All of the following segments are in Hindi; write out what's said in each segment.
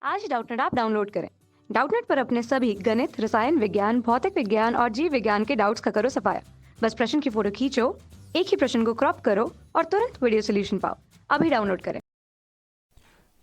आज डाउटनेट ऐप डाउनलोड करें। डाउटनेट पर अपने सभी गणित, रसायन विज्ञान, भौतिक विज्ञान और जीव विज्ञान के डाउट्स का करो सफाया। बस प्रश्न की फोटो खींचो, एक ही प्रश्न को क्रॉप करो और तुरंत वीडियो सोल्यूशन पाओ। अभी डाउनलोड करें।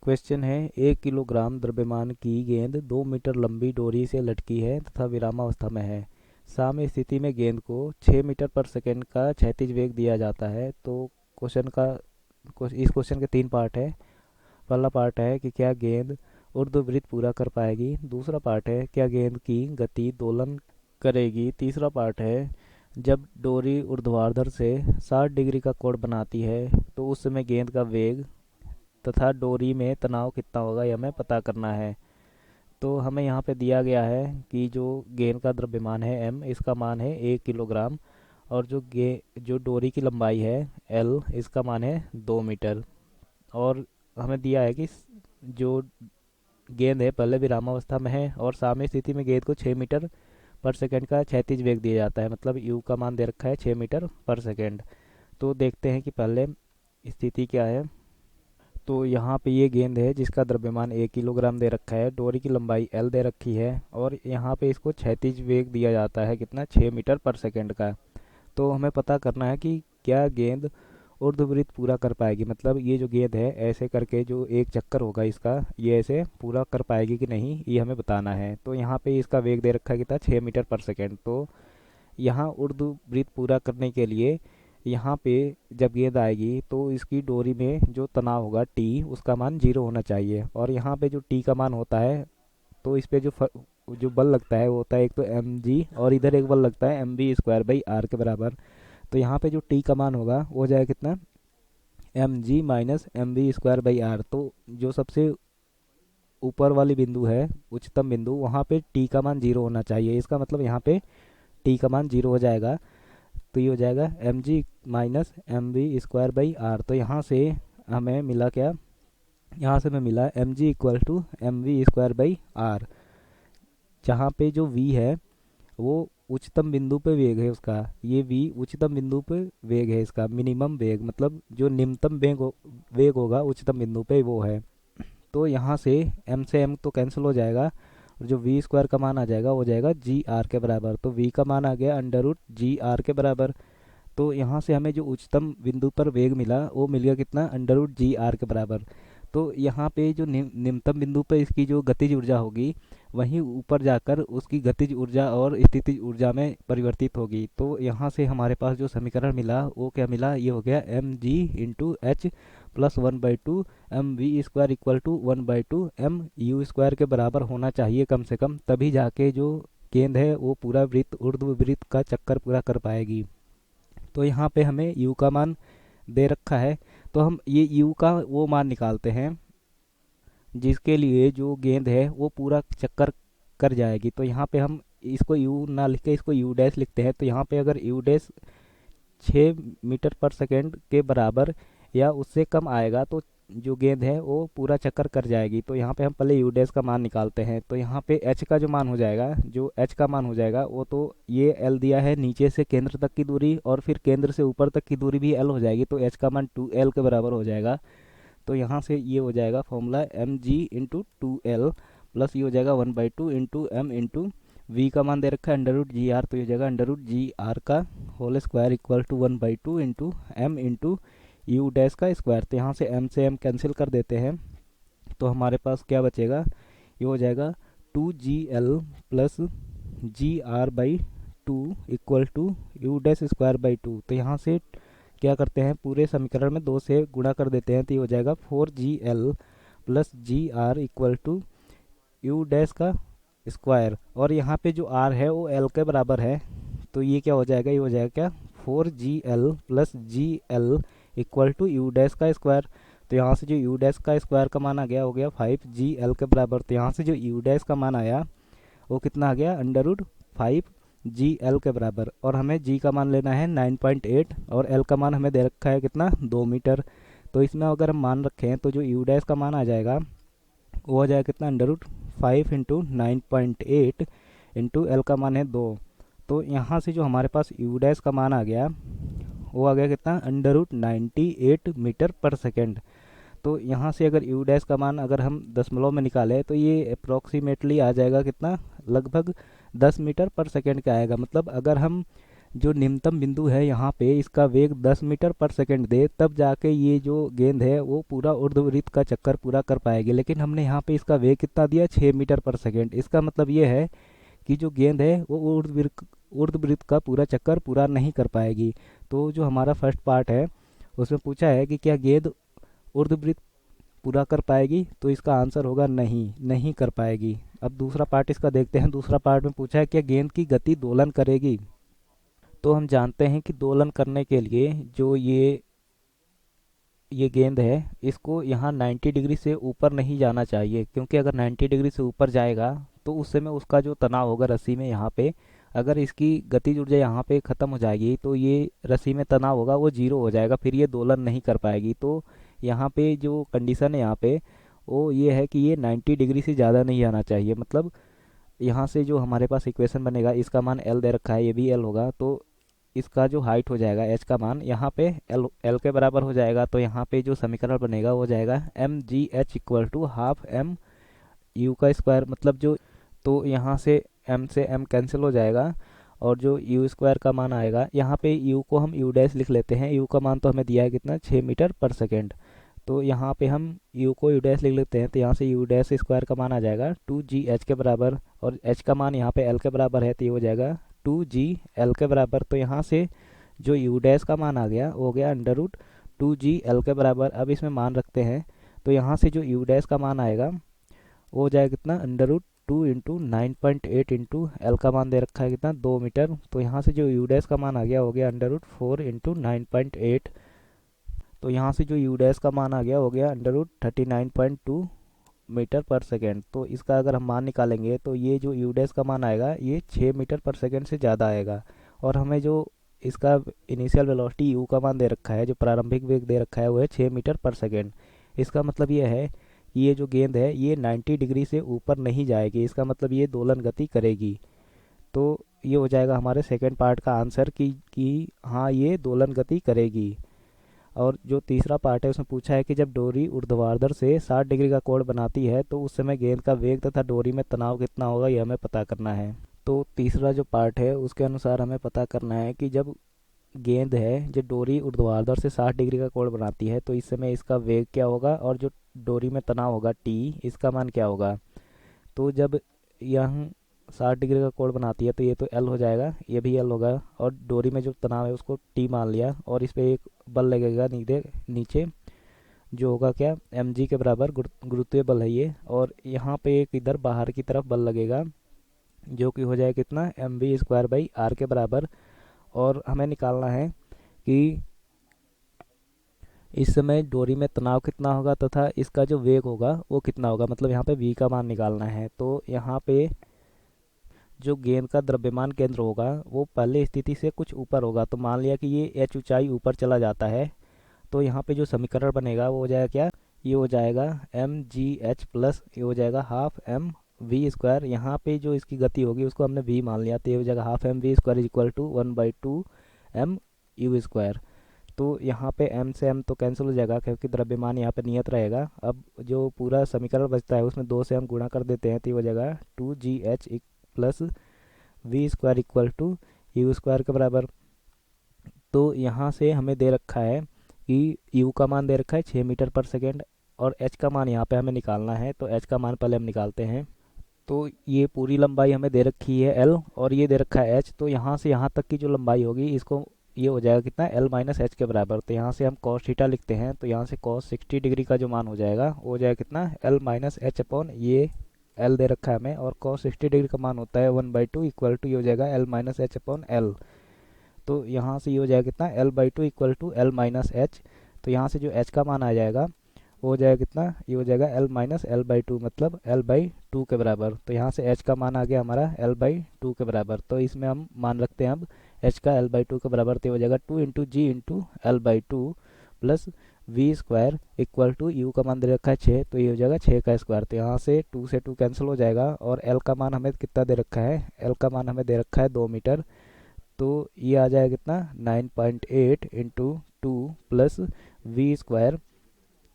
क्वेश्चन है 1 किलोग्राम द्रव्यमान की गेंद 2 मीटर लंबी डोरी से लटकी है तथा विरामावस्था में है। साम्य स्थिति में गेंद को 6 मीटर पर सेकंड का क्षैतिज वेग दिया जाता है। तो इस क्वेश्चन के 3 पार्ट है। पहला पार्ट है कि क्या गेंद ऊर्ध्ववृत्त पूरा कर पाएगी। दूसरा पार्ट है क्या गेंद की गति दोलन करेगी। तीसरा पार्ट है जब डोरी ऊर्ध्वाधर से 60 डिग्री का कोण बनाती है तो उस समय गेंद का वेग तथा डोरी में तनाव कितना होगा यह हमें पता करना है। तो हमें यहाँ पे दिया गया है कि जो गेंद का द्रव्यमान है m, इसका मान है 1 किलोग्राम, और जो डोरी की लंबाई है l, इसका मान है 2 मीटर। और हमें दिया है कि जो गेंद है पहले विरामावस्था में है और साम्य स्थिति में गेंद को 6 मीटर पर सेकंड का क्षैतिज वेग दिया जाता है, मतलब u का मान दे रखा है 6 मीटर पर सेकंड। तो देखते हैं कि पहले स्थिति क्या है। तो यहाँ पे ये गेंद है जिसका द्रव्यमान 1 किलोग्राम दे रखा है, डोरी की लंबाई l दे रखी है और यहाँ पे इसको क्षैतिज वेग दिया जाता है कितना, 6 मीटर पर सेकंड का। तो हमें पता करना है कि क्या गेंद ऊर्ध्ववृत्त पूरा कर पाएगी, मतलब ये जो गेंद है ऐसे करके जो एक चक्कर होगा इसका, ये ऐसे पूरा कर पाएगी कि नहीं, ये हमें बताना है। तो यहाँ पे इसका वेग दे रखा है कितना, 6 मीटर पर सेकंड। तो यहाँ ऊर्ध्ववृत्त पूरा करने के लिए यहाँ पे जब गेंद आएगी तो इसकी डोरी में जो तनाव होगा टी, उसका मान 0 होना चाहिए। और यहाँ पे जो टी का मान होता है तो इस पे जो बल लगता है वो होता है एक तो एम जी, और इधर एक बल लगता है M B square by R के बराबर। तो यहाँ पे जो टी का मान होगा वो हो जाएगा कितना, M G minus M B square by R. तो जो सबसे ऊपर वाली बिंदु है, उच्चतम बिंदु, वहाँ पे टी का मान 0 होना चाहिए। इसका मतलब यहाँ पे टी का मान 0 हो जाएगा। तो ये हो जाएगा M G minus M B square by R. तो यहाँ से हमें मिला क्या, यहाँ से हमें मिला M G equal to M V square by R, जहाँ पे जो वी है वो उच्चतम बिंदु पे वेग है उसका, ये वी उच्चतम बिंदु पे वेग है इसका, मिनिमम वेग, मतलब जो निम्नतम वेग होगा उच्चतम बिंदु पे वो है। तो यहाँ से एम तो कैंसिल हो जाएगा और जो वी स्क्वायर का मान आ जाएगा वो जाएगा जी आर के बराबर। तो वी का मान आ गया अंडर रूट जी आर के बराबर। तो यहाँ से हमें जो उच्चतम बिंदु पर वेग मिला वो मिल गया कितना, अंडर रूट जी आर के बराबर। तो यहाँ पे जो निम्नतम बिंदु पर इसकी जो गतिज ऊर्जा होगी वहीं ऊपर जाकर उसकी गतिज ऊर्जा और स्थितिज ऊर्जा में परिवर्तित होगी। तो यहाँ से हमारे पास जो समीकरण मिला वो क्या मिला, ये हो गया M G into H plus 1/2 M V square equal to 1/2 M U square के बराबर होना चाहिए कम से कम, तभी जाके जो गेंद है वो पूरा वृत्त ऊर्ध्व वृत्त का चक्कर पूरा कर पाएगी। तो यहाँ पे हमें u का मान दे रखा है, तो हम ये u का वो मान निकालते हैं जिसके लिए जो गेंद है वो पूरा चक्कर कर जाएगी। तो यहाँ पे हम इसको u ना लिख के इसको u डैश लिखते हैं। तो यहाँ पे अगर u डैश 6 मीटर पर सेकंड के बराबर या उससे कम आएगा तो जो गेंद है वो पूरा चक्कर कर जाएगी। तो यहाँ पे हम पहले यू डैश का मान निकालते हैं। तो यहाँ पे एच का जो मान हो जाएगा, जो एच का मान हो जाएगा वो तो ये एल दिया है, नीचे से केंद्र तक की दूरी और फिर केंद्र से ऊपर तक की दूरी भी एल हो जाएगी। तो एच का मान 2l के बराबर हो जाएगा। तो यहाँ से ये हो जाएगा formula M G into 2l plus ये हो जाएगा 1/2 इंटू एम इंटू वी का मान दे रखा है अंडर रूट जी आर। तो ये हो जाएगा अंडर रूट जी आर का whole square equal to 1/2 into M into U dash का स्क्वायर। तो यहाँ से एम कैंसिल कर देते हैं तो हमारे पास क्या बचेगा, ये हो जाएगा 2gl plus G R by 2 equal to U dash square by 2। तो यहाँ से क्या करते हैं, पूरे समीकरण में 2 से गुणा कर देते हैं। तो ये हो जाएगा 4gl plus G R equal to U dash का स्क्वायर, और यहाँ पे जो r है वो l के बराबर है। तो ये क्या हो जाएगा, ये हो जाएगा क्या, 4gl plus G L equal to U dash का स्क्वायर। तो यहाँ से जो यू डैश का स्क्वायर का मान आ गया हो गया 5gl के बराबर। तो यहाँ से जो यू डैश का मान आया वो कितना आ गया, अंडर रूट 5gl के बराबर। और हमें g का मान लेना है 9.8 और l का मान हमें दे रखा है कितना, 2 मीटर। तो इसमें अगर हम मान रखें तो जो यू डैश का मान आ जाएगा वो हो जाएगा कितना, under root 5 into 9.8 into L का मान है 2। तो यहाँ से जो हमारे पास यू डैश का मान आ गया वो आ गया कितना, अंडर रूट 98 मीटर पर सेकेंड। तो यहाँ से अगर यू डैश का मान अगर हम दशमलव में निकालें तो ये अप्रोक्सीमेटली आ जाएगा कितना, लगभग 10 मीटर पर सेकंड का आएगा। मतलब अगर हम जो निम्नतम बिंदु है यहाँ पे इसका वेग 10 मीटर पर सेकंड दे, तब जाके ये जो गेंद है वो पूरा ऊर्ध्ववृत्त का चक्कर पूरा कर पाएगी। लेकिन हमने यहाँ पे इसका वेग कितना दिया, 6 मीटर पर सेकंड। इसका मतलब ये है कि जो गेंद है वो ऊर्ध्ववृत्त का पूरा चक्कर पूरा नहीं कर पाएगी। तो जो हमारा फर्स्ट पार्ट है उसमें पूछा है कि क्या गेंद ऊर्ध्ववृत्त पूरा कर पाएगी, तो इसका आंसर होगा नहीं, नहीं कर पाएगी। अब दूसरा पार्ट इसका देखते हैं। दूसरा पार्ट में पूछा है क्या गेंद की गति दोलन करेगी। तो हम जानते हैं कि दोलन करने के लिए जो ये गेंद है इसको यहाँ 90 डिग्री से ऊपर नहीं जाना चाहिए, क्योंकि अगर 90 डिग्री से ऊपर जाएगा तो उस समय उसका जो तनाव होगा रस्सी में यहाँ पे, अगर इसकी गतिज ऊर्जा यहाँ पे ख़त्म हो जाएगी तो ये रस्सी में तनाव होगा वो जीरो हो जाएगा, फिर ये दोलन नहीं कर पाएगी। तो यहाँ पे जो कंडीशन है यहाँ पे वो ये है कि ये 90 डिग्री से ज़्यादा नहीं आना चाहिए। मतलब यहाँ से जो हमारे पास इक्वेशन बनेगा, इसका मान एल दे रखा है, ये भी एल होगा, तो इसका जो हाइट हो जाएगा एच का मान यहाँ पे एल एल के बराबर हो जाएगा। तो यहाँ पे जो समीकरण बनेगा वो हो जाएगा M G H equal to half M U का स्क्वायर। मतलब जो, तो यहाँ से एम कैंसिल हो जाएगा और जो यू स्क्वायर का मान आएगा, यहाँ पे यू को हम यू डैश लिख लेते हैं। यू का मान तो हमें दिया है कितना, 6 मीटर पर सेकेंड। तो यहाँ पे हम यू को यू डैश लिख लेते हैं, तो यहाँ से यू डैश स्क्वायर का मान आ जाएगा 2g h के बराबर, और h का मान यहाँ पे l के बराबर है तो ये हो जाएगा 2g l के बराबर। तो यहाँ से जो यू डैश का मान आ गया वो हो गया अंडर रूट 2g l के बराबर। अब इसमें मान रखते हैं तो यहाँ से जो यू डैश का मान आएगा वो हो जाएगा कितना, under root 2 into 9.8 into L का मान दे रखा है कितना, 2 मीटर। तो यहाँ से जो यू डैश का मान आ गया हो गया अंडर रूट 4 इंटू 9.8। तो यहाँ से जो यू डैश का मान आ गया हो गया अंडर रूट 39.2 मीटर पर सेकेंड। तो इसका अगर हम मान निकालेंगे तो ये जो यू डैश का मान आएगा ये 6 मीटर पर सेकेंड से ज़्यादा आएगा। और हमें जो इसका इनिशियल वेलोसिटी यू का मान दे रखा है, जो प्रारंभिक वेग दे रखा है वो है 6 मीटर पर सेकेंड। इसका मतलब ये है कि ये जो गेंद है ये 90 डिग्री से ऊपर नहीं जाएगी, इसका मतलब ये दोलन गति करेगी। तो ये हो जाएगा हमारे सेकेंड पार्ट का आंसर कि हाँ ये दोलन गति करेगी। और जो तीसरा पार्ट है उसमें पूछा है कि जब डोरी ऊर्ध्वाधर से 60 डिग्री का कोण बनाती है तो उस समय गेंद का वेग तथा डोरी में तनाव कितना होगा, ये हमें पता करना है। तो तीसरा जो पार्ट है उसके अनुसार हमें पता करना है कि जब गेंद है जो डोरी ऊर्ध्वाधर से 60 डिग्री का कोण बनाती है तो इस समय इसका वेग क्या होगा, और जो डोरी में तनाव होगा टी, इसका मान क्या होगा। तो जब यह 60 डिग्री का कोण बनाती है तो ये तो एल हो जाएगा, ये भी एल होगा, और डोरी में जो तनाव है उसको टी मान लिया, और इस पर एक बल लगेगा नीचे जो होगा क्या, एम जी के बराबर गुरुत्वीय बल है ये। और यहाँ पे एक इधर बाहर की तरफ बल लगेगा जो कि हो जाए कितना, M V square by R के बराबर। और हमें निकालना है कि इस समय डोरी में तनाव कितना होगा तथा इसका जो वेग होगा वो कितना होगा, मतलब यहाँ पे v का मान निकालना है। तो यहाँ पे जो गेंद का द्रव्यमान केंद्र होगा वो पहले स्थिति से कुछ ऊपर होगा। तो मान लिया कि ये h ऊंचाई ऊपर चला जाता है, तो यहाँ पे जो समीकरण बनेगा वो हो जाएगा क्या, ये हो जाएगा एम जी एच प्लस ये हो जाएगा हाफ एम वी स्क्वायर। यहाँ पे जो इसकी गति होगी उसको हमने v मान लिया, तो ये हो जाएगा half M V square is equal to 1/2 M U square. तो यहाँ पे m से m तो कैंसिल हो जाएगा क्योंकि द्रव्यमान यहाँ पे नियत रहेगा। अब जो पूरा समीकरण बचता है उसमें 2 से हम गुणा कर देते हैं, तो ये हो जाएगा 2gh plus V square equal to U square के बराबर। तो यहाँ से हमें दे रखा है कि u का मान दे रखा है 6 मीटर पर सेकेंड, और h का मान यहाँ पे हमें निकालना है। तो h का मान पहले हम निकालते हैं। तो ये पूरी लंबाई हमें दे रखी है l, और ये दे रखा है h। तो यहाँ से यहाँ तक की जो लंबाई होगी इसको ये हो जाएगा कितना, l माइनस एच के बराबर। तो यहाँ से हम cos थीटा लिखते हैं, तो यहाँ से cos 60 डिग्री का जो मान हो जाएगा वो हो जाएगा कितना, l माइनस एच अपॉन ये l दे रखा है हमें, और cos 60 डिग्री का मान होता है 1/2 इक्वल टू ये हो जाएगा l minus H upon L. तो यहाँ से ये हो जाएगा कितना, l/2 equal to l minus H. तो यहाँ से जो h का मान आ जाएगा वो हो जाएगा कितना, ये हो जाएगा l माइनस l/2 मतलब l/2 के बराबर। तो यहाँ से h का मान आ गया हमारा l/2 के बराबर। तो इसमें हम मान रखते हैं अब h का l/2 के बराबर, तो हो जाएगा 2 into G into l/2 plus V square equal to U का मान दे रखा है 6, तो ये हो जाएगा 6 का स्क्वायर। तो यहाँ से 2 से 2 कैंसिल हो जाएगा, और l का मान हमें कितना दे रखा है, l का मान हमें दे रखा है 2 मीटर। तो ये आ जाएगा कितना, 9.8 इंटू 2 प्लस वी स्क्वायर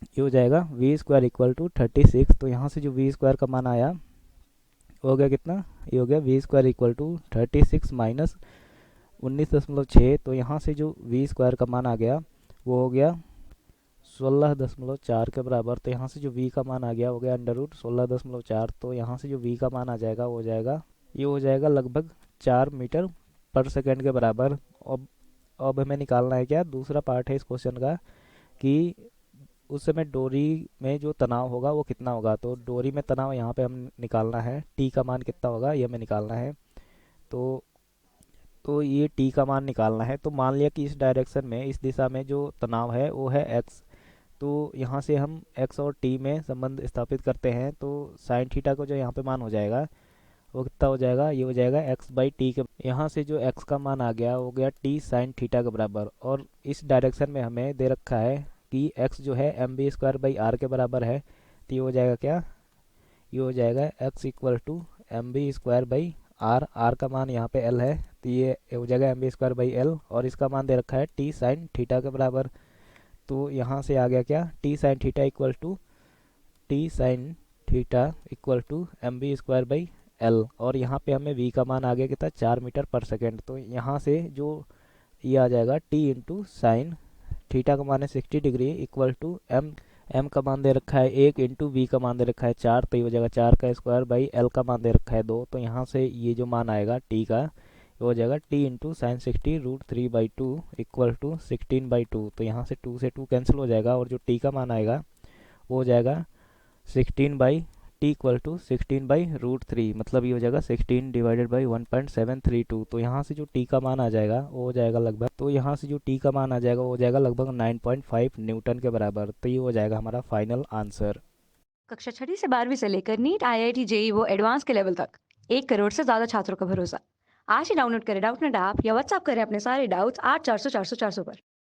ये हो जाएगा वी स्क्वायर इक्वल टू 36। तो यहाँ से जो वी स्क्वायर का मान आया वो हो गया कितना, ये हो गया V square equal to 36 minus 19.6। तो यहाँ से जो वी स्क्वायर का मान आ गया वो हो गया 16.4 के बराबर। तो यहाँ से जो v का मान आ गया हो गया अंडर रूट 16.4। तो यहाँ से जो v का मान आ जाएगा वो हो जाएगा, ये हो जाएगा लगभग 4 मीटर पर सेकेंड के बराबर। अब हमें निकालना है क्या, दूसरा पार्ट है इस क्वेश्चन का कि उस समय डोरी में जो तनाव होगा वो कितना होगा। तो डोरी में तनाव यहाँ पे हम निकालना है, टी का मान कितना होगा ये हमें निकालना है। तो ये टी का मान निकालना है। तो मान लिया कि इस डायरेक्शन में, इस दिशा में जो तनाव है वो है एक्स। तो यहाँ से हम x और t में संबंध स्थापित करते हैं। तो साइन थीटा को जो यहाँ पे मान हो जाएगा वो कितना हो जाएगा, ये हो जाएगा x बाई टी के। यहाँ से जो x का मान आ गया वो गया t साइन थीटा के बराबर। और इस डायरेक्शन में हमें दे रखा है कि x जो है M B square by R के बराबर है। तो ये हो जाएगा क्या, ये हो जाएगा x equal to M B square by R. R का मान यहाँ पे l है तो ये हो जाएगा M B square by L. और इसका मान दे रखा है t साइन थीटा के बराबर। तो यहाँ से आ गया क्या, T sine theta equal to M B square by L. और यहाँ पे हमें v का मान आ गया कितना, 4 मीटर पर सेकेंड। तो यहाँ से जो ये आ जाएगा t इंटू साइन थीटा का मान है 60 डिग्री इक्वल टू m का मान दे रखा है 1 इंटू वी का मान दे रखा है 4। तो ये हो जाएगा 4 का स्क्वायर बाई एल का मान दे रखा है 2। तो यहाँ से ये जो मान आएगा t का हो जाएगा T into sine 60 root 3 by 2 equal to 16 by 2। तो यहाँ से 2 से 2 कैंसिल हो जाएगा और जो टी का मान आएगा वो हो जाएगा 16 by T equal to 16 by root 3, मतलब ये हो जाएगा 16 डिवाइडेड बाई 1.732। तो यहाँ से जो टी का मान आ जाएगा वो हो जाएगा लगभग, तो यहाँ से जो टी का मान आ जाएगा वो हो जाएगा लगभग 9.5 न्यूटन के बराबर। तो ये हो जाएगा हमारा फाइनल आंसर। कक्षा 6वीं से 12वीं से लेकर नीट, IIT, जेई वो एडवांस के लेवल तक 1 करोड़ से ज्यादा छात्रों का भरोसा। आज ही डाउनलोड करें डाउटनेट ऐप या व्हाट्सएप करें अपने सारे डाउट्स 8400 400 400 पर।